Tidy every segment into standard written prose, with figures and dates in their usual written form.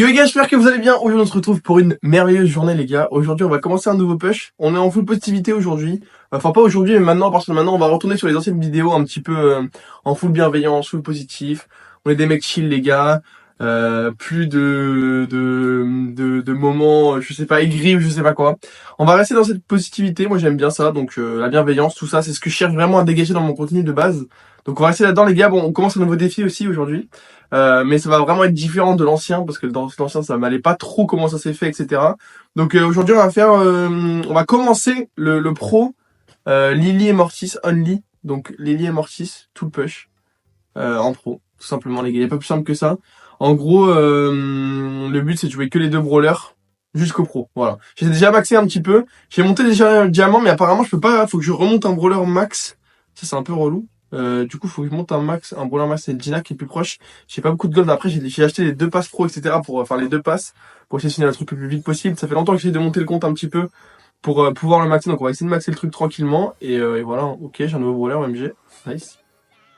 Yo les gars, j'espère que vous allez bien. Aujourd'hui on se retrouve pour une merveilleuse journée les gars. Aujourd'hui on va commencer un nouveau push. On est en full positivité aujourd'hui. Enfin pas aujourd'hui mais maintenant, parce que maintenant on va retourner sur les anciennes vidéos un petit peu en full bienveillance, full positif. On est des mecs chill les gars. Plus de moments, je sais pas, aigris ou je sais pas quoi. On va rester dans cette positivité, moi j'aime bien ça. Donc la bienveillance, tout ça, c'est ce que je cherche vraiment à dégager dans mon contenu de base. Donc on va rester là-dedans les gars. Bon, on commence un nouveau défi aussi aujourd'hui. Mais ça va vraiment être différent de l'ancien parce que dans l'ancien ça m'allait pas trop comment ça s'est fait, etc. Donc aujourd'hui on va commencer le pro Lily et Mortis only. Donc Lily et Mortis tout le push en pro, tout simplement les gars. Y a pas plus simple que ça. En gros le but c'est de jouer que les deux brawlers jusqu'au pro. Voilà. J'ai déjà maxé un petit peu. J'ai monté déjà un diamant mais apparemment je peux pas. Faut que je remonte un brawler max. Ça c'est un peu relou. Du coup, faut que je monte un brawler max, c'est le Gina qui est plus proche. J'ai pas beaucoup de gold. Après, j'ai acheté les 2 passes pro, etc. pour faire les 2 passes, pour essayer de finir le truc le plus vite possible. Ça fait longtemps que j'essaie de monter le compte un petit peu pour pouvoir le maxer. Donc, on va essayer de maxer le truc tranquillement. Et voilà. Ok, j'ai un nouveau brawler MG. Nice.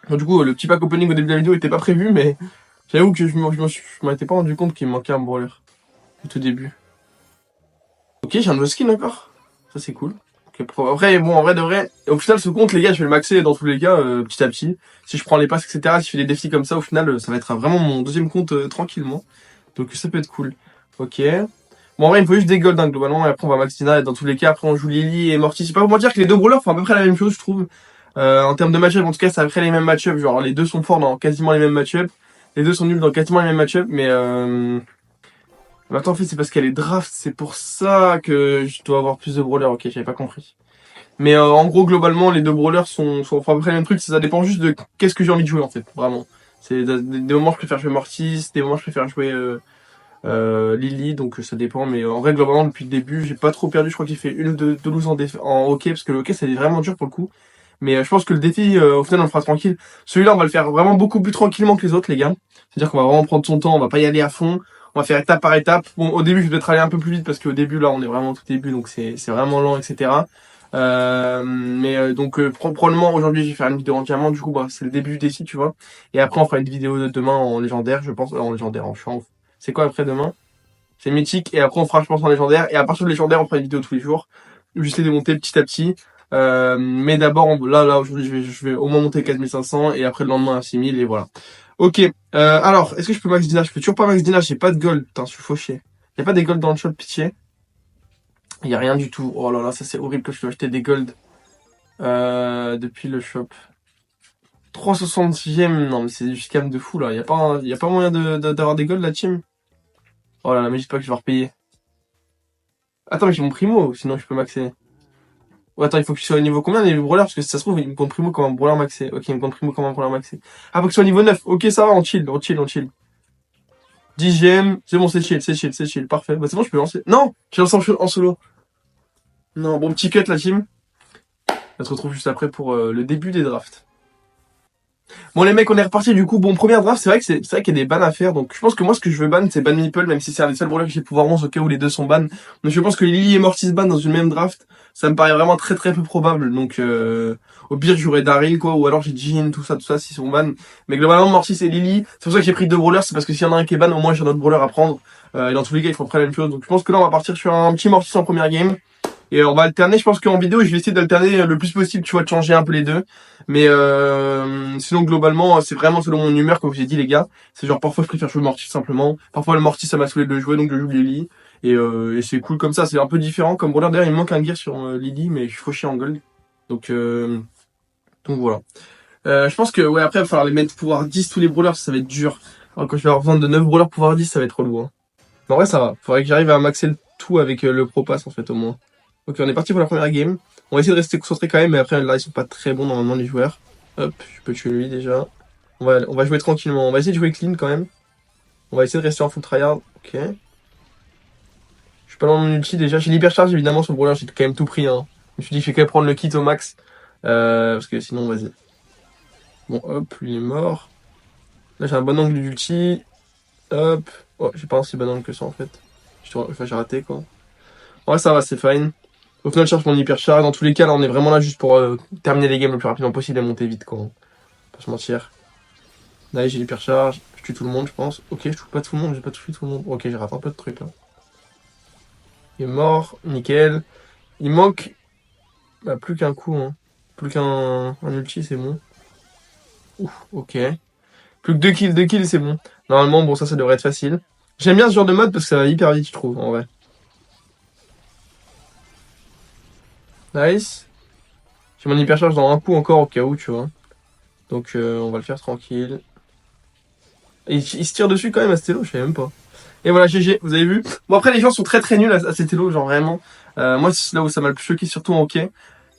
Donc, du coup, le petit pack opening au début de la vidéo était pas prévu, mais j'avoue que je m'en étais pas rendu compte qu'il me manquait un brawler au tout début. Ok, j'ai un nouveau skin encore. Ça, c'est cool. Après, bon, en vrai de vrai, au final, ce compte, les gars, je vais le maxer dans tous les cas, petit à petit. Si je prends les passes, etc., si je fais des défis comme ça, au final, ça va être vraiment mon deuxième compte tranquillement. Donc ça peut être cool. Ok. Bon, en vrai, il me faut juste des golds, hein, globalement, et après, on va maxina, et dans tous les cas, après, on joue Lily et Mortis. C'est pas pour moi dire que les deux brawlers font à peu près la même chose, je trouve. En termes de match-up, en tout cas, c'est à peu près les mêmes match-up. Genre, les deux sont forts dans quasiment les mêmes match-up. Les deux sont nuls dans quasiment les mêmes match-up, mais attends, en fait, c'est parce qu'elle est draft, c'est pour ça que je dois avoir plus de brawlers. Ok, j'avais pas compris. Mais en gros, globalement, les deux brawlers sont à peu près le même truc. Ça dépend juste de qu'est-ce que j'ai envie de jouer, en fait. Vraiment. C'est des moments, je préfère jouer Mortis. Des moments, je préfère jouer Lily. Donc, ça dépend. Mais en vrai, globalement, depuis le début, j'ai pas trop perdu. Je crois qu'il fait une ou deux loses en hockey. Parce que le hockey, c'est vraiment dur pour le coup. Mais je pense que le défi, au final, on le fera tranquille. Celui-là, on va le faire vraiment beaucoup plus tranquillement que les autres, les gars. C'est-à-dire qu'on va vraiment prendre son temps. On va pas y aller à fond. On va faire étape par étape. Bon, au début, je vais peut-être aller un peu plus vite. Parce qu'au début, là, on est vraiment au tout début. Donc, c'est vraiment lent, etc. Donc probablement aujourd'hui je vais faire une vidéo en diamant, du coup bah c'est le début du défi, tu vois, et après on fera une vidéo de demain en légendaire, je pense, en légendaire, en chance. C'est quoi après demain? C'est mythique, et après on fera, je pense, en légendaire, et à partir de légendaire on fera une vidéo tous les jours. J'essaie de monter petit à petit, mais d'abord là aujourd'hui je vais au moins monter 4500 et après le lendemain à 6000 et voilà. Ok, alors est-ce que je peux max Dina? Je peux toujours pas max Dina, j'ai pas de gold. Putain, je suis fauché. Y a pas des gold dans le shop, pitié? Il y a rien du tout. Oh là là, ça c'est horrible que je dois acheter des gold depuis le shop. 366ème, non mais c'est du scam de fou là. Y a pas moyen d'avoir des gold la team? Oh là là, mais j'espère que je vais repayer. Attends, mais j'ai mon primo, sinon je peux maxer. Oh, attends, il faut que je sois au niveau combien les brawlers? Parce que si ça se trouve, il me compte primo comme un brawler maxé. Ok, il me compte primo comme un brawler maxé. Ah, faut que je sois au niveau 9. Ok, ça va, on chill, on chill, on chill. 10ème, c'est bon, c'est chill, c'est chill, c'est chill. Parfait. Bah c'est bon, je peux lancer. Non, je lance en solo. Non, bon, petit cut la team. On se retrouve juste après pour le début des drafts. Bon les mecs, on est reparti du coup. Bon, première draft, c'est vrai qu'il y a des bans à faire. Donc je pense que moi ce que je veux ban c'est ban Meeple, même si c'est un des seuls brawlers que j'ai pouvoir 11 au cas où les deux sont ban. Mais je pense que Lily et Mortis ban dans une même draft, ça me paraît vraiment très très peu probable. Donc au pire j'aurais Daryl quoi, ou alors j'ai Jean, tout ça s'ils sont ban. Mais globalement Mortis et Lily, c'est pour ça que j'ai pris 2 brawlers, c'est parce que s'il y en a un qui est ban, au moins j'ai un autre brawler à prendre. Et dans tous les cas ils font après la même chose. Donc je pense que là on va partir sur un petit Mortis en première game. Et on va alterner, je pense qu'en vidéo, je vais essayer d'alterner le plus possible, tu vois, de changer un peu les deux. Mais sinon, globalement, c'est vraiment selon mon humeur, comme je vous ai dit, les gars. C'est genre, parfois, je préfère jouer Mortis simplement. Parfois, le Mortis, ça m'a saoulé de le jouer, donc je joue Lily. Et c'est cool comme ça, c'est un peu différent. Comme brawler, d'ailleurs, il me manque un gear sur Lily, mais je suis fauché en gold. Donc voilà. Je pense que, ouais, après, il va falloir les mettre pouvoir 10 tous les brawlers, ça va être dur. Alors, quand je vais avoir besoin de 9 brawlers pouvoir 10, ça va être relou, hein. Mais en vrai, ça va. Faudrait que j'arrive à maxer le tout avec le Pro Pass, en fait, au moins. Ok, on est parti pour la première game. On va essayer de rester concentré quand même, mais après là ils sont pas très bons normalement les joueurs. Hop, je peux tuer lui déjà. On va jouer tranquillement. On va essayer de jouer clean quand même. On va essayer de rester en full tryhard. Ok. Je suis pas dans mon ulti déjà. J'ai l'hypercharge évidemment sur le brawler, j'ai quand même tout pris. Hein. Je me suis dit je vais quand même prendre le kit au max. Parce que sinon vas-y. Bon hop, lui il est mort. Là j'ai un bon angle d'ulti. Hop. Oh, j'ai pas un si bon angle que ça en fait. Enfin j'ai raté quoi. Ouais ça va, c'est fine. Au final, je cherche mon hypercharge. Dans tous les cas, là, on est vraiment là juste pour terminer les games le plus rapidement possible et monter vite, quoi. Pas se mentir. Là, j'ai l'hypercharge. Je tue tout le monde, je pense. Ok, je touche pas tout le monde, j'ai pas touché tout le monde. Ok, j'ai raté un peu de trucs là. Il est mort, nickel. Il manque bah, plus qu'un coup, hein. Plus qu'un ulti, c'est bon. Ouf, ok. Plus que 2 kills, c'est bon. Normalement, bon, ça devrait être facile. J'aime bien ce genre de mode parce que ça va hyper vite, je trouve, en vrai. Nice. J'ai mon hypercharge dans un coup encore au cas où, tu vois. Donc, on va le faire tranquille. Et il se tire dessus quand même à Stello, je savais même pas. Et voilà, GG, vous avez vu. Bon, après, les gens sont très très nuls à cet elo, genre vraiment. Moi, c'est là où ça m'a le plus choqué, surtout en hockey.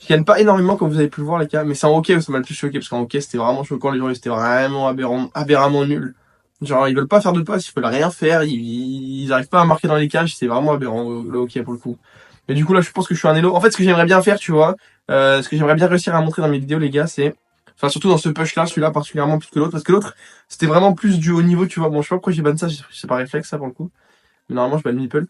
Je gagne pas énormément, comme vous avez pu le voir, les gars, mais c'est en hockey où ça m'a le plus choqué, parce qu'en hockey, c'était vraiment choquant, les gens, ils étaient vraiment aberramment nuls. Genre, ils veulent pas faire de passe, ils veulent rien faire, ils arrivent pas à marquer dans les cages, c'est vraiment aberrant, le hockey, pour le coup. Mais du coup, là, je pense que je suis un elo. En fait, ce que j'aimerais bien faire, tu vois, ce que j'aimerais bien réussir à montrer dans mes vidéos, les gars, c'est, enfin, surtout dans ce push-là, celui-là particulièrement plus que l'autre, parce que l'autre, c'était vraiment plus du haut niveau, tu vois. Bon, je sais pas pourquoi j'ai ban ça, c'est pas réflexe, ça, pour le coup. Mais normalement, je ban Meeple.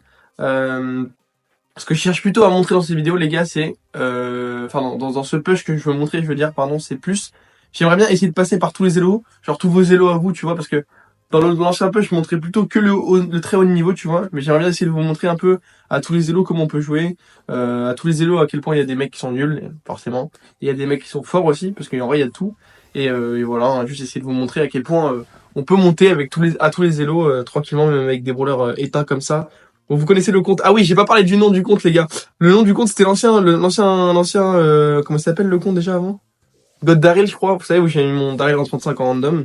Ce que je cherche plutôt à montrer dans ces vidéos, les gars, c'est, enfin, dans ce push que je veux montrer, je veux dire, pardon, c'est plus, j'aimerais bien essayer de passer par tous les élos, genre tous vos élos à vous, tu vois, parce que dans l'ancien push, je montrais plutôt que le très haut niveau, tu vois, mais j'aimerais bien essayer de vous montrer un peu à tous les élos comment on peut jouer, à tous les élos à quel point il y a des mecs qui sont nuls, forcément, et il y a des mecs qui sont forts aussi, parce qu'en vrai, il y a de tout, et voilà, on va juste essayer de vous montrer à quel point on peut monter avec à tous les élos tranquillement, même avec des brawlers éteints comme ça. Bon, vous connaissez le compte. Ah oui, j'ai pas parlé du nom du compte, les gars. Le nom du compte, c'était l'ancien, comment ça s'appelle le compte déjà avant? God Daryl, je crois. Vous savez, où j'ai mis mon Daryl en 35 en random.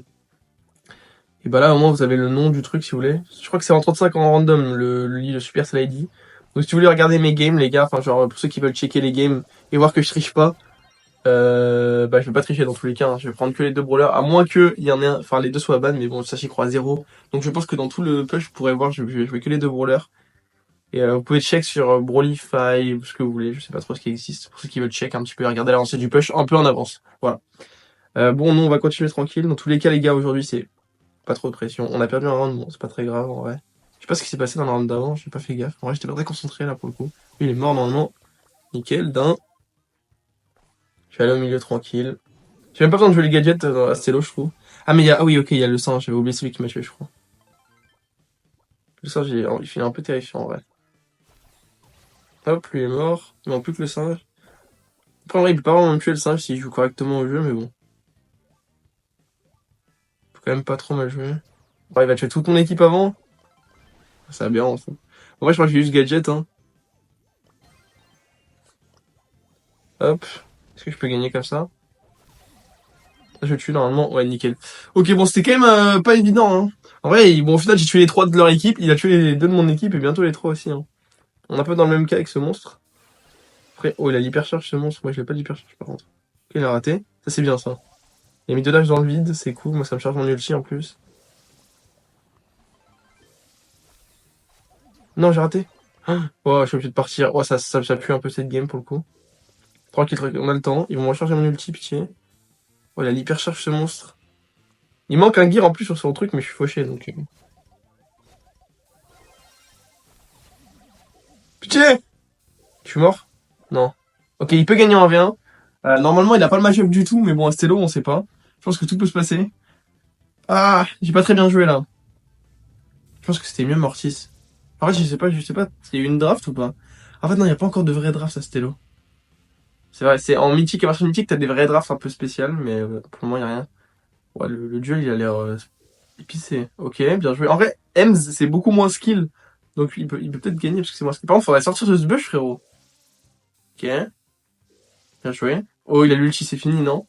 Et bah là, au moins, vous avez le nom du truc, si vous voulez. Je crois que c'est en 35 en random, le Super Slide. Donc, si vous voulez regarder mes games, les gars, enfin, genre, pour ceux qui veulent checker les games et voir que je triche pas, bah, je vais pas tricher dans tous les cas, hein. Je vais prendre que les deux brawlers, à moins que il y en ait un, enfin, les deux soient ban, mais bon, ça, j'y crois à zéro. Donc, je pense que dans tout le push, je pourrais voir, je vais jouer que les deux brawlers. Et vous pouvez check sur Brolyfy, ce que vous voulez, je sais pas trop ce qui existe, pour ceux qui veulent check un petit peu et regarder l'avancée du push un peu en avance. Voilà. Bon, nous on va continuer tranquille. Dans tous les cas, les gars, aujourd'hui c'est pas trop de pression. On a perdu un round, bon, c'est pas très grave en vrai. Je sais pas ce qui s'est passé dans le round d'avant, j'ai pas fait gaffe. En vrai, j'étais pas très concentré là pour le coup. Lui, il est mort normalement. Nickel, d'un. Je vais aller au milieu tranquille. J'ai même pas besoin de jouer les gadgets dans la stylo, je trouve. Ah, mais il y a, ah oui, ok, il y a le singe, j'avais oublié celui qui m'a tué, je crois. Le singe, il fait un peu terrifiant en vrai. Hop, lui est mort. Il manque plus que le singe. Après, en vrai, il peut pas vraiment me tuer le singe s'il joue correctement au jeu, mais bon. Faut quand même pas trop mal jouer. Bon, il va tuer toute mon équipe avant. Ça va bien, en fait. En vrai, je crois que j'ai juste gadget, hein. Hop. Est-ce que je peux gagner comme ça? Je tue normalement. Ouais, nickel. Ok, bon, c'était quand même pas évident, hein. En vrai, bon, au final, j'ai tué les 3 de leur équipe. Il a tué les 2 de mon équipe et bientôt les 3 aussi, hein. On est un peu dans le même cas avec ce monstre. Après, oh, il a l'hypercharge, ce monstre. Moi, je l'ai pas d'hypercharge, par contre. Ok, il a raté. Ça, c'est bien, ça. Il a mis 2 dash dans le vide, c'est cool. Moi, ça me charge mon ulti en plus. Non, j'ai raté. Oh, je suis obligé de partir. Oh, ça pue un peu cette game pour le coup. Tranquille, on a le temps. Ils vont recharger mon ulti, pitié. Oh, il a l'hypercharge ce monstre. Il manque un gear en plus sur son truc, mais je suis fauché donc. Pitié! Je suis mort? Non. Ok, il peut gagner en V1. Normalement, il a pas le match-up du tout, mais bon, à Stello, on sait pas. Je pense que tout peut se passer. Ah, j'ai pas très bien joué là. Je pense que c'était mieux Mortis. En fait, je sais pas, il y a eu une draft ou pas? En fait, non, il y a pas encore de vraie draft à Stello. C'est vrai, c'est en mythique et version mythique, t'as des vraies drafts un peu spéciales, mais pour le moment, il y a rien. Ouais, le duel, il a l'air épicé. Ok, bien joué. En vrai, Ems, c'est beaucoup moins skill. Donc il peut peut-être gagner parce que c'est moins skill. Par contre, faudrait sortir de ce bush, frérot. Ok, bien joué. Oh, il a l'ulti, c'est fini, non?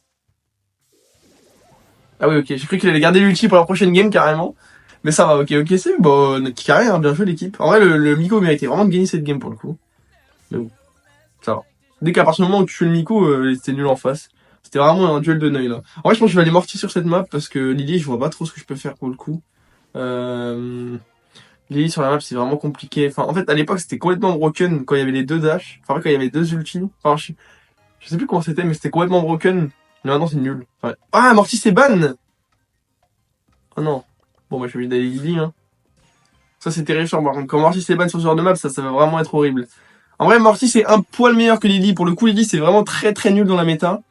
Ah oui, ok, j'ai cru qu'il allait garder l'ulti pour la prochaine game, carrément. Mais ça va, ok, c'est bon, carré, hein, bien joué l'équipe. En vrai, le Miko méritait vraiment de gagner cette game pour le coup. Mais bon, ça va. Dès qu'à partir du moment où tu tues le Miko, c'était nul en face. C'était vraiment un duel de neuil, là. En vrai, je pense que je vais aller mortir sur cette map parce que Lily, je vois pas trop ce que je peux faire pour le coup. Lily sur la map, c'est vraiment compliqué. Enfin, en fait, à l'époque, c'était complètement broken quand il y avait les 2 dash. Enfin, quand il y avait 2 ultis. Enfin, je sais plus comment c'était, mais c'était complètement broken. Mais maintenant, c'est nul. Enfin, ah, Morty, c'est ban! Oh non. Bon, bah, je suis obligé d'aller Lily, hein. Ça, c'est terrifiant, par contre. Quand Morty c'est ban sur ce genre de map, ça va vraiment être horrible. En vrai, Morty, c'est un poil meilleur que Lily. Pour le coup, Lily, c'est vraiment très très nul dans la méta.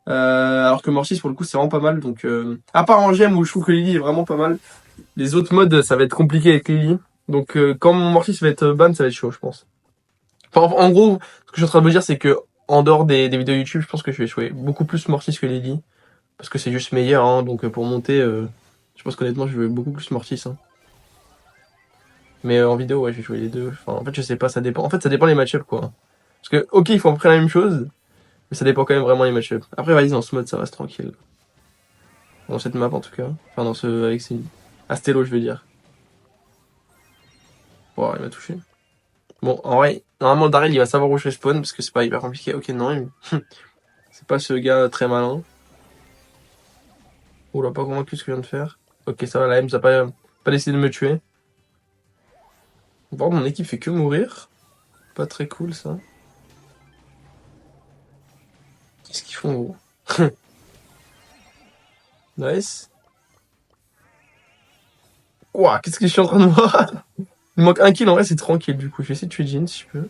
Alors que Mortis, pour le coup, c'est vraiment pas mal. Donc, à part en gemme où je trouve que Lily est vraiment pas mal. Les autres modes, ça va être compliqué avec Lily. Donc, quand mon Mortis va être ban, ça va être chaud, je pense. Enfin, en gros, ce que je suis en train de me dire, c'est que, en dehors des vidéos YouTube, je pense que je vais jouer beaucoup plus Mortis que Lily. Parce que c'est juste meilleur, hein. Donc, pour monter, je pense qu'honnêtement, je vais beaucoup plus Mortis, hein. Mais en vidéo, ouais, je vais jouer les deux. Enfin, en fait, je sais pas, ça dépend. En fait, ça dépend les match-ups, quoi. Parce que, ok, ils font à peu près la même chose, mais ça dépend quand même vraiment les match-ups. Après, vas-y, dans ce mode, ça reste tranquille. Dans cette map, en tout cas. Enfin, dans ce, avec ces... Astello, je veux dire. Wow, il m'a touché. Bon, en vrai, normalement, Daryl, il va savoir où je respawn, parce que c'est pas hyper compliqué. Ok, non, c'est pas ce gars très malin. Oula, pas convaincu ce que je viens de faire. Ok, ça va, la M, ça a pas décidé de me tuer. Bon, mon équipe fait que mourir. Pas très cool, ça. Qu'est-ce qu'ils font, gros? Nice. Ouah, qu'est-ce que je suis en train de voir? Il manque un kill, en vrai, c'est tranquille, du coup. Je vais essayer de tuer Jhin, si je peux.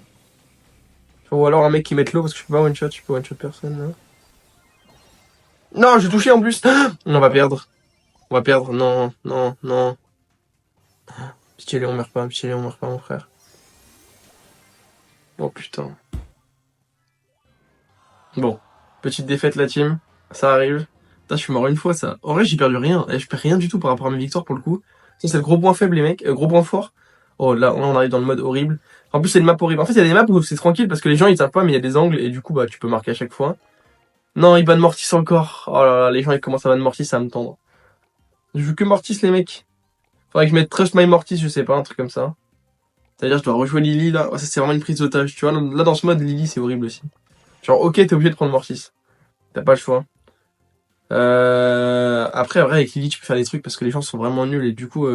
Ou alors un mec qui mette l'eau, parce que je peux pas one-shot, je peux one-shot personne, là. Non, j'ai touché en plus. On va perdre. On va perdre. Non, non, non. Pitié, on meurt pas. Pitié, on meurt pas, mon frère. Oh putain. Bon. Petite défaite, la team. Ça arrive. Putain, je suis mort une fois, ça. En vrai, j'ai perdu rien. Et je perds rien du tout par rapport à mes victoires, pour le coup. Ça, c'est le gros point faible, les mecs. Gros point fort. Oh, là, on arrive dans le mode horrible. En plus, c'est une map horrible. En fait, il y a des maps où c'est tranquille parce que les gens, ils savent pas, mais il y a des angles et du coup, bah, tu peux marquer à chaque fois. Non, il ban Mortis encore. Oh là là, les gens, ils commencent à ban Mortis, ça va me tendre. Je veux que Mortis, les mecs. Faudrait que je mette Trust My Mortis, je sais pas, un truc comme ça. C'est-à-dire, je dois rejouer Lily, là. Oh, ça, c'est vraiment une prise d'otage, tu vois. Là, dans ce mode, Lily, c'est horrible aussi. Genre, ok, t'es obligé de prendre Mortis. T'as pas le choix. Après, en vrai, avec Lily, tu peux faire des trucs parce que les gens sont vraiment nuls et du coup,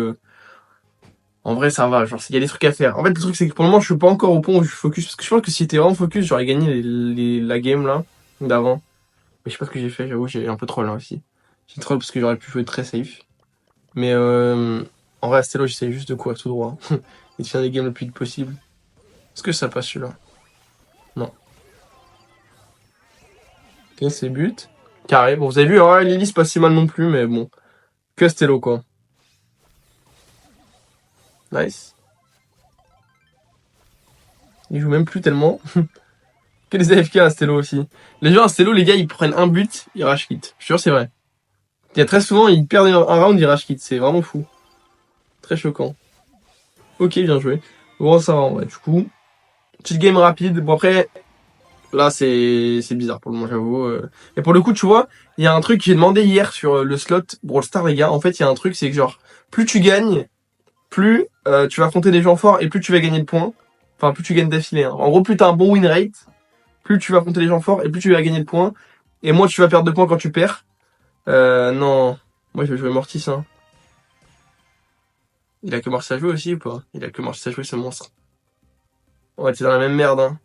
en vrai, ça va. Genre, il y a des trucs à faire. En fait, le truc, c'est que pour le moment, je suis pas encore au point où je focus. Parce que je pense que si j'étais vraiment focus, j'aurais gagné la game, là, d'avant. Mais je sais pas ce que j'ai fait, j'avoue, j'ai un peu troll, là, aussi. J'ai troll parce que j'aurais pu jouer très safe. Mais, en vrai, à Stello, j'essaie juste de courir tout droit. Et de faire des games le plus vite possible. Est-ce que ça passe, celui-là? Non. Ok, c'est but. Carré. Bon, vous avez vu, ouais, Lily, c'est pas si mal non plus, mais bon. Que Stello, quoi. Nice. Il joue même plus tellement. Que les AFK à Stello aussi. Les gens à Stello, les gars, ils prennent un but, ils rage quit. Je suis sûr, c'est vrai. Il y a très souvent, ils perdent un round, ils rage quit. C'est vraiment fou. Très choquant. Ok, bien joué. Bon, ça va, ouais. Du coup, petite game rapide. Bon, après, là, c'est bizarre pour le moment, j'avoue. Et pour le coup, tu vois, il y a un truc que j'ai demandé hier sur le slot Brawl Stars, les gars. En fait, il y a un truc, c'est que genre, plus tu gagnes, plus tu vas affronter des gens forts et plus tu vas gagner de points. Enfin, plus tu gagnes d'affilée, hein. En gros, plus t'as un bon win rate, plus tu vas affronter les gens forts et plus tu vas gagner de points. Et moins tu vas perdre de points quand tu perds. Non. Moi, je vais jouer Mortis, hein. Il a que Mortis à jouer aussi ou pas? Il a que Mortis à jouer, ce monstre. Ouais, t'es dans la même merde, hein.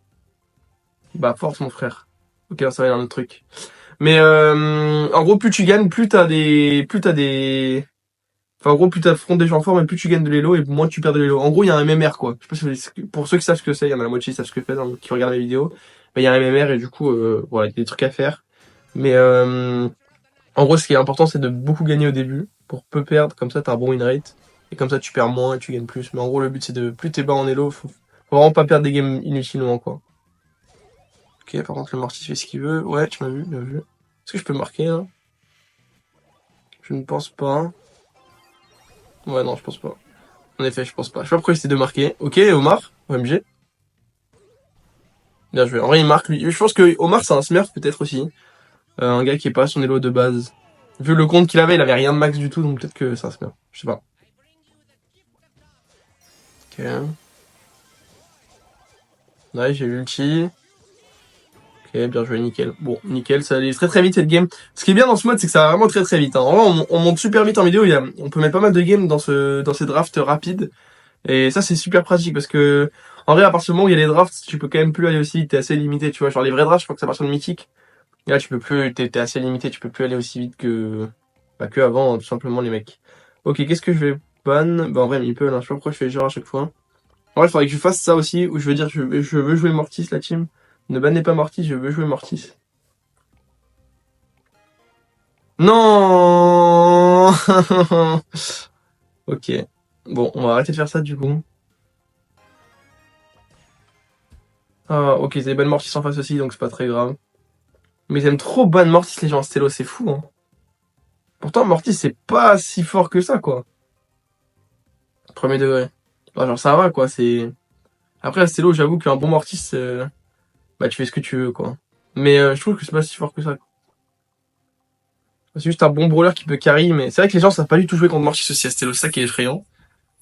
Bah, force, mon frère. Ok, ça va, il y a un autre truc. Mais, en gros, plus tu gagnes, enfin, en gros, plus t'affrontes des gens forts, mais plus tu gagnes de l'élo et moins tu perds de l'élo. En gros, il y a un MMR, quoi. Je sais pas si pour ceux qui savent ce que c'est, il y en a la moitié qui savent ce que c'est, qui regardent les vidéos. Mais il y a un MMR et du coup, voilà, il y a des trucs à faire. Mais, en gros, ce qui est important, c'est de beaucoup gagner au début pour peu perdre. Comme ça, t'as un bon win rate. Et comme ça, tu perds moins et tu gagnes plus. Mais en gros, le but, c'est de plus t'es bas en elo, faut vraiment pas perdre des games inutilement, quoi. Ok, par contre, le Mortis fait ce qu'il veut. Ouais, tu m'as vu, bien vu. Est-ce que je peux marquer, là? Je ne pense pas. Ouais, non, je pense pas. En effet, je pense pas. Je sais pas pourquoi il essaie de marquer. Ok, Omar, OMG. Bien joué. En vrai, il marque, lui. Je pense que Omar, c'est un smurf, peut-être aussi. Un gars qui est pas à son elo de base. Vu le compte qu'il avait, il avait rien de max du tout, donc peut-être que c'est un smurf. Je sais pas. Ok. Ouais, j'ai l'ulti. Ok, bien joué, nickel. Bon, nickel, ça allait très très vite cette game. Ce qui est bien dans ce mode, c'est que ça va vraiment très très vite, hein. En vrai, on monte super vite en vidéo, on peut mettre pas mal de games dans ces drafts rapides. Et ça, c'est super pratique parce que, en vrai, à partir du moment où il y a les drafts, tu peux quand même plus aller aussi vite, t'es assez limité, tu vois. Genre les vrais drafts, je crois que ça part sur le mythique. Et là, tu peux plus, t'es assez limité, tu peux plus aller aussi vite que avant, tout simplement, les mecs. Ok, qu'est-ce que je vais ban? Bah, en vrai, Meeple, hein, je sais pas pourquoi je fais genre à chaque fois. En vrai, il faudrait que je fasse ça aussi, où je veux dire, je veux jouer Mortis, la team. Ne bannez pas Mortis, je veux jouer Mortis. Non. Ok. Bon, on va arrêter de faire ça du coup. Ah, ok, ils avaient ban Mortis en face aussi, donc c'est pas très grave. Mais ils aiment trop ban Mortis les gens à Stello, c'est fou, hein. Pourtant, Mortis, c'est pas si fort que ça, quoi. Premier degré. Bah, genre, ça va, quoi, c'est... Après, à Stello, j'avoue qu'un bon Mortis, bah, tu fais ce que tu veux, quoi. Mais je trouve que c'est pas si fort que ça. C'est juste un bon brawler qui peut carry, mais c'est vrai que les gens savent pas du tout jouer contre Mortis aussi à Stello, c'est ça qui est effrayant.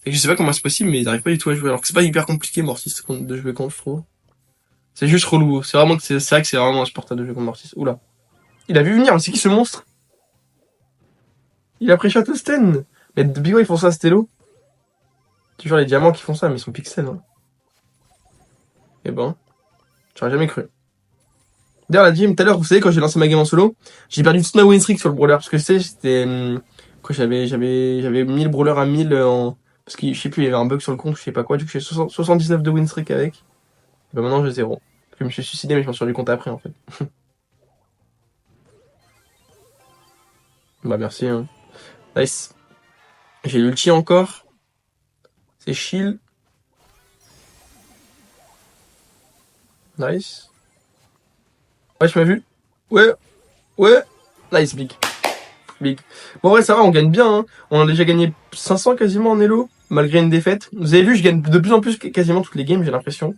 Et je sais pas comment c'est possible, mais ils arrivent pas du tout à jouer. Alors que c'est pas hyper compliqué, Mortis, de jouer contre, je trouve. C'est juste relou. C'est vraiment que c'est vrai que c'est vraiment insupportable de jouer contre Mortis. Oula. Il a vu venir, mais c'est qui ce monstre? Il a pris Chatosten. Mais depuis quand ils font ça à Stello? Toujours les diamants qui font ça, mais ils sont pixels, hein. Eh ben, j'aurais jamais cru. D'ailleurs, la gym, tout à l'heure, vous savez, quand j'ai lancé ma game en solo, j'ai perdu toute ma win streak sur le brawler. Parce que, tu sais, c'était, quoi, j'avais mis le brawler à 1000 en, parce que, je sais plus, il y avait un bug sur le compte, je sais pas quoi, du coup, j'ai 79 de win streak avec. Et ben, maintenant, j'ai 0. Je me suis suicidé, mais je m'en suis rendu compte après, en fait. Bah, merci, hein. Nice. J'ai l'ulti encore. C'est chill. Nice. Ouais, tu m'as vu? Ouais, ouais. Nice, big. Big. Bon, ouais, ça va, on gagne bien, hein. On a déjà gagné 500 quasiment en Elo, malgré une défaite. Vous avez vu, je gagne de plus en plus quasiment toutes les games, j'ai l'impression.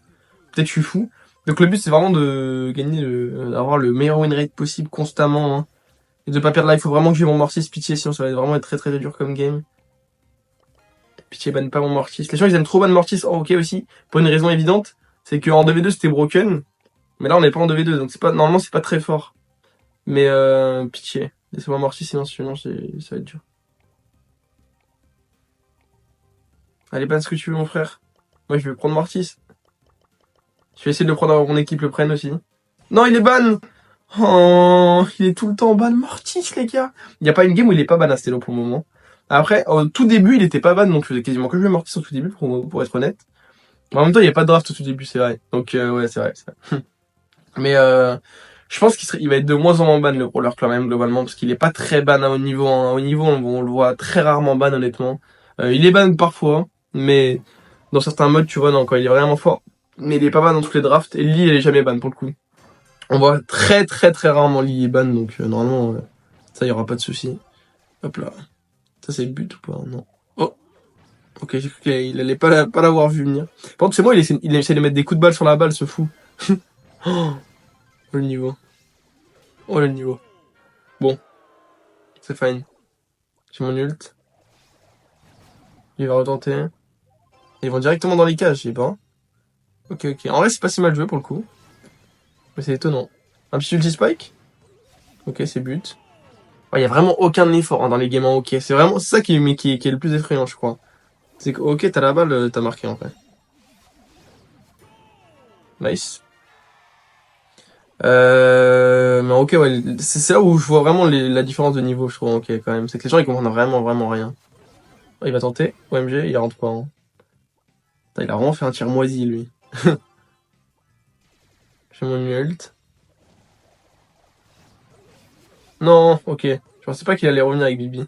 Peut-être je suis fou. Donc le but, c'est vraiment de gagner, d'avoir le meilleur win rate possible constamment, hein. Et de pas perdre là, il faut vraiment que j'ai mon Mortis, pitié, sinon ça va vraiment être très très dur comme game. Pitié, banne pas mon Mortis. Les gens, ils aiment trop ban Mortis en ok aussi, pour une raison évidente, c'est qu'en 2v2 c'était broken, mais là on n'est pas en 2v2, donc c'est pas, normalement c'est pas très fort. Mais pitié, laissez-moi Mortis, sinon ça va être dur. Allez, ban ce que tu veux, mon frère. Moi, je vais prendre Mortis. Je vais essayer de le prendre avant que mon équipe le prenne aussi. Non, il est ban! Oh, il est tout le temps ban Mortis, les gars. Il n'y a pas une game où il est pas ban Astello pour le moment. Après, au tout début, il était pas ban, donc je faisais quasiment que jouer Mortis au tout début, pour être honnête. Mais en même temps, il n'y a pas de draft au tout début, c'est vrai. Donc, ouais, c'est vrai, c'est vrai. Mais, je pense il va être de moins en moins ban, le brawler, quand même, globalement, parce qu'il est pas très ban à haut niveau. À haut niveau, on le voit très rarement ban, honnêtement. Il est ban parfois, mais dans certains modes, tu vois, non, quand il est vraiment fort. Mais il est pas ban dans tous les drafts, et Lee, il est jamais ban, pour le coup. On voit très très très rarement Lee ban, donc normalement, ça, y aura pas de souci. Hop là. Ça, c'est le but ou pas? Non. Oh, ok, j'ai cru qu'il allait pas l'avoir vu venir. Par contre, c'est moi, il essaie de mettre des coups de balle sur la balle, ce fou. Oh, le niveau. Oh, le niveau. Bon, c'est fine. J'ai mon ult. Il va retenter. Ils vont directement dans les cages, je sais pas. Ok, ok. En vrai, c'est pas si mal joué pour le coup. Mais c'est étonnant. Un petit ulti spike. Ok, c'est but. Il y a vraiment aucun effort, hein, dans les games en hockey. C'est vraiment ça qui est le plus effrayant, je crois. C'est que ok, t'as la balle, t'as marqué en fait. Nice. Mais ok, ouais, c'est là où je vois vraiment la différence de niveau, je trouve, ok, quand même. C'est que les gens, ils comprennent vraiment, vraiment rien. Oh, il va tenter. OMG, il rentre pas, hein. Putain, il a vraiment fait un tir moisi, lui. J'ai mon ult. Non, ok. Je pensais pas qu'il allait revenir avec Bibi.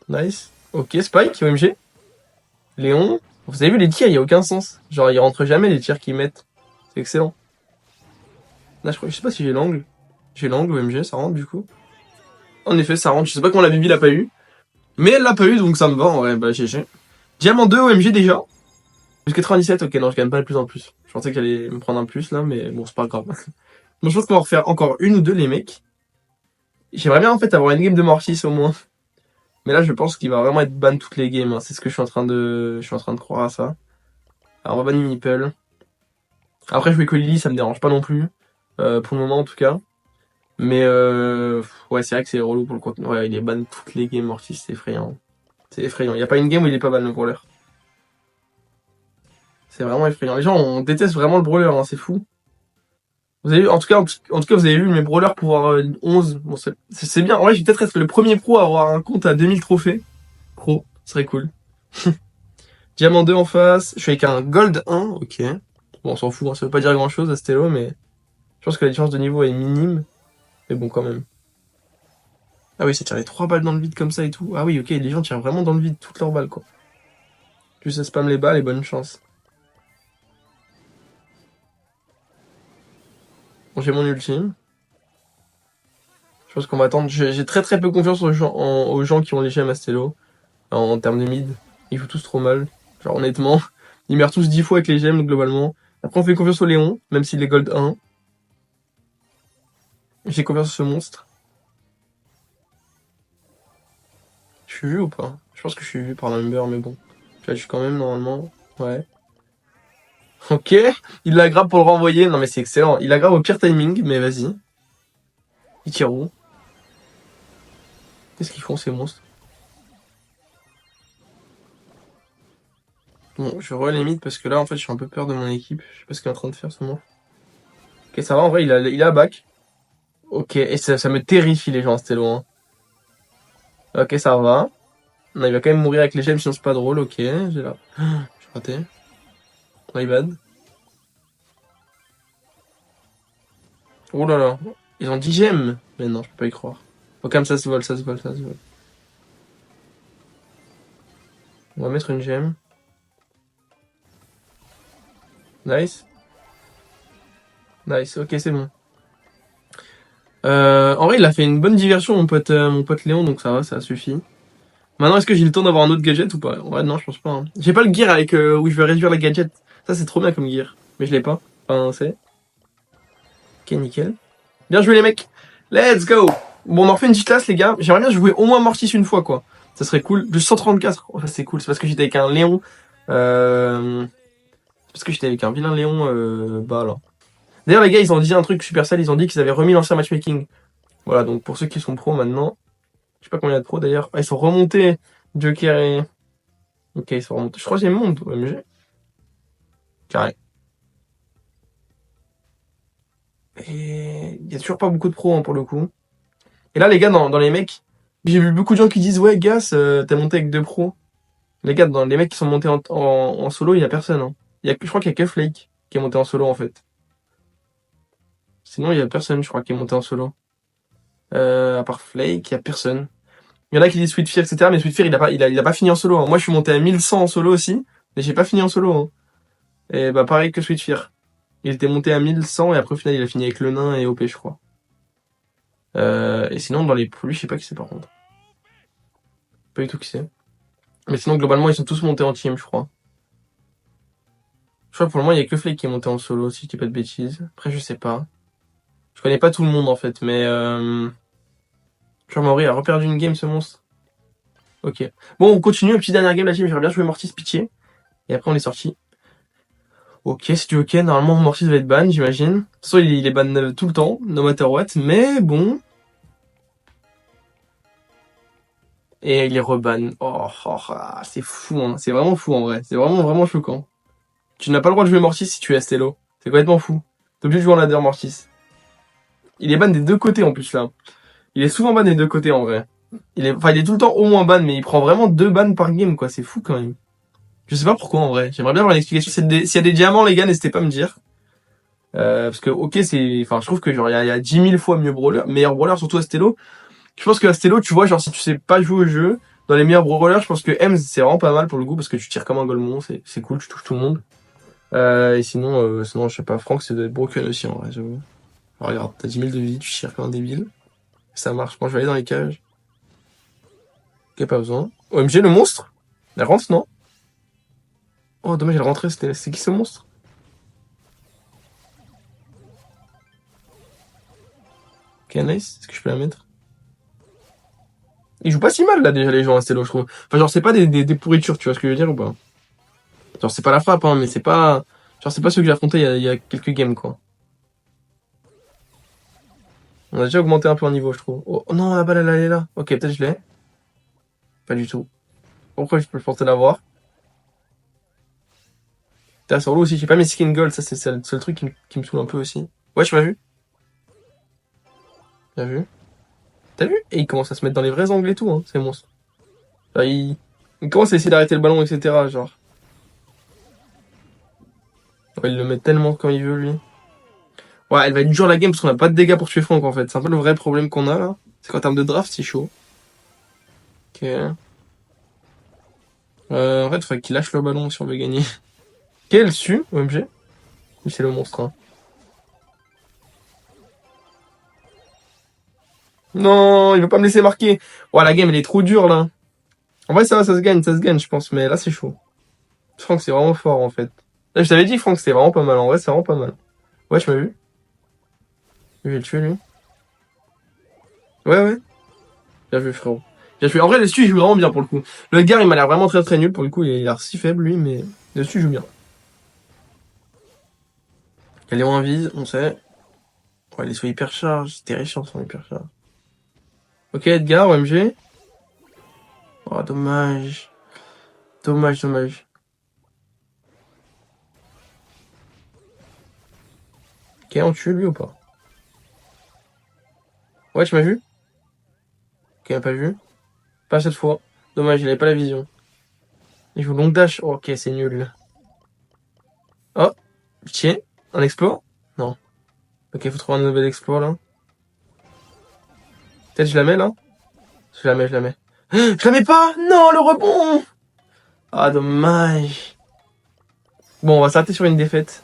Nice. Ok, Spike, OMG. Léon. Vous avez vu les tirs, il y a aucun sens. Genre, ils rentrent jamais les tirs qu'ils mettent. C'est excellent. Là, je sais pas si j'ai l'angle. J'ai l'angle, OMG, ça rentre du coup. En effet, ça rentre. Je sais pas comment la Bibi l'a pas eu. Mais elle l'a pas eu, donc ça me va, en vrai. Bah, GG. Diamant 2, OMG déjà. Plus 97, ok, non, je gagne pas le plus en plus. Je pensais que j'allais me prendre un plus là, mais bon, c'est pas grave. Bon, je pense qu'on va refaire encore une ou deux, les mecs. J'aimerais bien en fait avoir une game de Mortis au moins. Mais là, je pense qu'il va vraiment être ban toutes les games, hein. C'est ce que je suis en train de croire à ça. Alors, on va ban Meeple. Après, jouer Colili, ça me dérange pas non plus. Pour le moment, en tout cas. Mais ouais, c'est vrai que c'est relou pour le contenu. Ouais, il est ban toutes les games Mortis, c'est effrayant. C'est effrayant. Il y a pas une game où il est pas ban le brawler. C'est vraiment effrayant. Les gens, on déteste vraiment le brawler, hein, c'est fou. Vous avez vu, en tout cas, vous avez vu mes brawlers pouvoir 11. Bon, c'est bien. En vrai, je vais peut-être être le premier pro à avoir un compte à 2000 trophées. Pro, ce serait cool. Diamant 2 en face. Je suis avec un Gold 1, ok. Bon, on s'en fout, hein, ça veut pas dire grand-chose à Stello, mais je pense que la différence de niveau est minime. Mais bon, quand même. Ah oui, ça tire les 3 balles dans le vide comme ça et tout. Ah oui, ok, les gens tirent vraiment dans le vide toutes leurs balles, quoi. Tu sais spam les balles et bonne chance. Bon, j'ai mon ultime. Je pense qu'on va attendre. J'ai très très peu confiance aux gens qui ont les gemmes Astello. En termes de mid. Ils jouent tous trop mal. Genre honnêtement. Ils meurent tous 10 fois avec les gemmes globalement. Après on fait confiance au Léon, même s'il est gold 1. J'ai confiance en ce monstre. Je suis vu ou pas? Je pense que je suis vu par Lumber, mais bon. Je suis quand même normalement. Ouais. Ok. Il l'aggrave pour le renvoyer. Non mais c'est excellent. Il l'aggrave au pire timing, mais vas-y. Il tire où? Qu'est-ce qu'ils font ces monstres? Bon, je vois les mid parce que là en fait je suis un peu peur de mon équipe. Je sais pas ce qu'il est en train de faire ce monstre. Ok, ça va en vrai, il a back. Ok, et ça me terrifie les gens, c'était loin. Ok, ça va. Non, il va quand même mourir avec les gemmes, sinon c'est pas drôle. Ok, j'ai là. J'ai raté. My bad. Oh là là. Ils ont 10 gemmes. Mais non, je peux pas y croire. Oh, comme ça se vole, ça se vole, ça se vole. On va mettre une gemme. Nice. Nice, ok, c'est bon. En vrai, il a fait une bonne diversion, mon pote Léon, donc ça va, ça suffit. Maintenant, est-ce que j'ai le temps d'avoir un autre gadget ou pas? Ouais, non, je pense pas. Hein. J'ai pas le gear avec où je vais réduire la gadget. Ça, c'est trop bien comme gear. Mais je l'ai pas. Enfin, c'est. Ok, nickel. Bien joué, les mecs. Let's go. Bon, on en refait une petite classe, les gars. J'aimerais bien jouer au moins Mortis une fois, quoi. Ça serait cool. Plus 134. Oh, ça, c'est cool. C'est parce que j'étais avec un Léon. C'est parce que j'étais avec un vilain Léon, bah, là. D'ailleurs, les gars, ils ont dit un truc super sale. Ils ont dit qu'ils avaient remis l'ancien matchmaking. Voilà, donc pour ceux qui sont pros maintenant. Je sais pas combien il y a de pros d'ailleurs. Ah, ils sont remontés. Joker et. Ok, ils sont remontés. Je crois que j'ai monde, OMG. Carré. Et il y a toujours pas beaucoup de pros hein, pour le coup. Et là, les gars, dans les mecs, j'ai vu beaucoup de gens qui disent ouais, Gas, t'as monté avec deux pros. Les gars, dans les mecs qui sont montés en solo, il y a personne. Hein. Je crois qu'il y a que Flake qui est monté en solo en fait. Sinon, il y a personne, je crois, qui est monté en solo. À part Flake, il y a personne. Il y en a qui disent Sweetfear, etc. Mais Sweetfear, il a pas fini en solo. Hein. Moi, je suis monté à 1100 en solo aussi, mais j'ai pas fini en solo. Hein. Et bah pareil que Sweetfear. Il était monté à 1100 et après au final il a fini avec le nain et OP je crois. Et sinon dans les lui je sais pas qui c'est par contre. Pas du tout qui c'est. Mais sinon globalement ils sont tous montés en team je crois. Je crois que pour le moment il y a que Flake qui est monté en solo si je dis pas de bêtises. Après je sais pas. Je connais pas tout le monde en fait mais genre Mauri a reperdu une game ce monstre. Ok. Bon on continue, une petite dernière game la team, j'aimerais bien jouer Mortis pitié. Et après on est sorti. Ok, c'est du ok, normalement Mortis va être ban j'imagine. De toute façon il est ban tout le temps, no matter what, mais bon. Et il est reban. Oh, c'est fou, hein. C'est vraiment fou en vrai. C'est vraiment, vraiment choquant. Tu n'as pas le droit de jouer Mortis si tu es Astello. C'est complètement fou. T'es obligé de jouer en ladder Mortis. Il est ban des deux côtés en plus là. Il est souvent ban des deux côtés en vrai. Il est tout le temps au moins ban, mais il prend vraiment 2 bans par game quoi. C'est fou quand même. Je sais pas pourquoi en vrai. J'aimerais bien avoir une explication. S'il y a des diamants les gars, n'hésitez pas à me dire. Parce que ok enfin je trouve que genre il y a 10 000 fois mieux brawler, meilleur brawler surtout Astello. Je pense que Astello, tu vois, genre si tu sais pas jouer au jeu, dans les meilleurs brawlers, je pense que Ems c'est vraiment pas mal pour le coup parce que tu tires comme un golemon, c'est cool, tu touches tout le monde. Et sinon je sais pas, Franck c'est doit être broken aussi en vrai, j'avoue. Alors, regarde, t'as 10 000 de vie, tu tires comme un débile. Ça marche. Moi je vais aller dans les cages. Ok, pas besoin. OMG le monstre. Elle rentre non? Oh dommage elle rentrait, c'est qui ce monstre? Ok nice, est-ce que je peux la mettre? Ils jouent pas si mal là déjà les gens Astello je trouve. Enfin genre c'est pas des pourritures, tu vois ce que je veux dire ou pas? Genre c'est pas la frappe hein, mais c'est pas. Genre c'est pas ceux que j'ai affronté il y a quelques games quoi. On a déjà augmenté un peu en niveau, je trouve. Oh non, la balle, elle est là. Ok, peut-être je l'ai. Pas du tout. Pourquoi je pensais l'avoir? T'as sur l'eau aussi, j'ai pas mes skin gold, ça c'est le seul truc qui me saoule un peu aussi. Ouais, tu m'as vu? Bien vu. T'as vu? Et il commence à se mettre dans les vrais angles et tout, hein, ces monstres. Genre, il commence à essayer d'arrêter le ballon, etc. Genre. Ouais, il le met tellement quand il veut, lui. Ouais, elle va être dure la game parce qu'on a pas de dégâts pour tuer Franck en fait. C'est un peu le vrai problème qu'on a là. C'est qu'en termes de draft, c'est chaud. Ok. En fait, il faudrait qu'il lâche le ballon si on veut gagner. Quel su, OMG. Lui, c'est le monstre, hein. Non, il veut pas me laisser marquer. Ouais, la game, elle est trop dure, là. En vrai, ça va, ça se gagne, je pense. Mais là, c'est chaud. Franck, c'est vraiment fort, en fait. Là, je t'avais dit, Franck, c'était vraiment pas mal. En vrai, c'est vraiment pas mal. Ouais, tu m'as vu. Je vais le tuer, lui. Ouais, ouais. Bien joué, frérot. Bien joué. En vrai, le dessus, il joue vraiment bien, pour le coup. Le Edgar, il m'a l'air vraiment très très nul. Pour le coup, il a l'air si faible, lui, mais le dessus, il joue bien. Galéon invise, on sait. Ouais, les soins hyper charge. C'est terrifiant, son hyper charge. Ok, Edgar, OMG. Oh, dommage. Dommage, dommage. Ok, on tue lui ou pas? Ouais, tu m'as vu? Ok, il m'a pas vu. Pas cette fois. Dommage, il avait pas la vision. Il joue long dash. Oh, ok, c'est nul. Oh, tiens, un exploit? Non. Ok, faut trouver un nouvel exploit là. Peut-être je la mets là? Je la mets, je la mets. Je la mets pas! Non, le rebond! Ah, dommage. Bon, on va s'arrêter sur une défaite.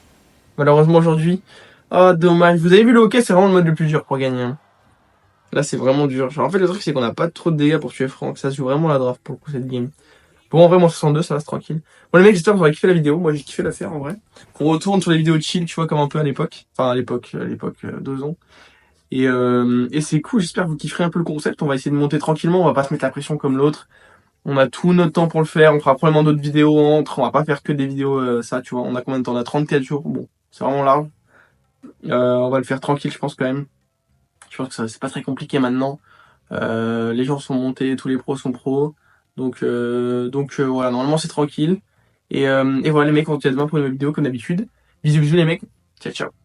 Malheureusement aujourd'hui. Ah, dommage. Vous avez vu le hockey, c'est vraiment le mode le plus dur pour gagner, hein. Là, c'est vraiment dur. Genre, en fait, le truc, c'est qu'on n'a pas trop de dégâts pour tuer Franck. Ça se joue vraiment la draft pour le coup, cette game. Bon, en vrai, moi, 62, ça reste tranquille. Bon, les mecs, j'espère que vous aurez kiffé la vidéo. Moi, j'ai kiffé la faire, en vrai. On retourne sur les vidéos chill, tu vois, comme un peu à l'époque. Enfin, à l'époque, 2 ans. Et c'est cool, j'espère que vous kifferez un peu le concept. On va essayer de monter tranquillement, on va pas se mettre la pression comme l'autre. On a tout notre temps pour le faire, on fera probablement d'autres vidéos entre, on va pas faire que des vidéos ça, tu vois. On a combien de temps? On a 34 jours, bon, c'est vraiment large. On va le faire tranquille, je pense quand même. Je pense que ça, c'est pas très compliqué maintenant. Les gens sont montés, tous les pros sont pros. Donc voilà, normalement c'est tranquille. Et voilà les mecs, on se dit à demain pour une nouvelle vidéo comme d'habitude. Bisous bisous les mecs, ciao ciao.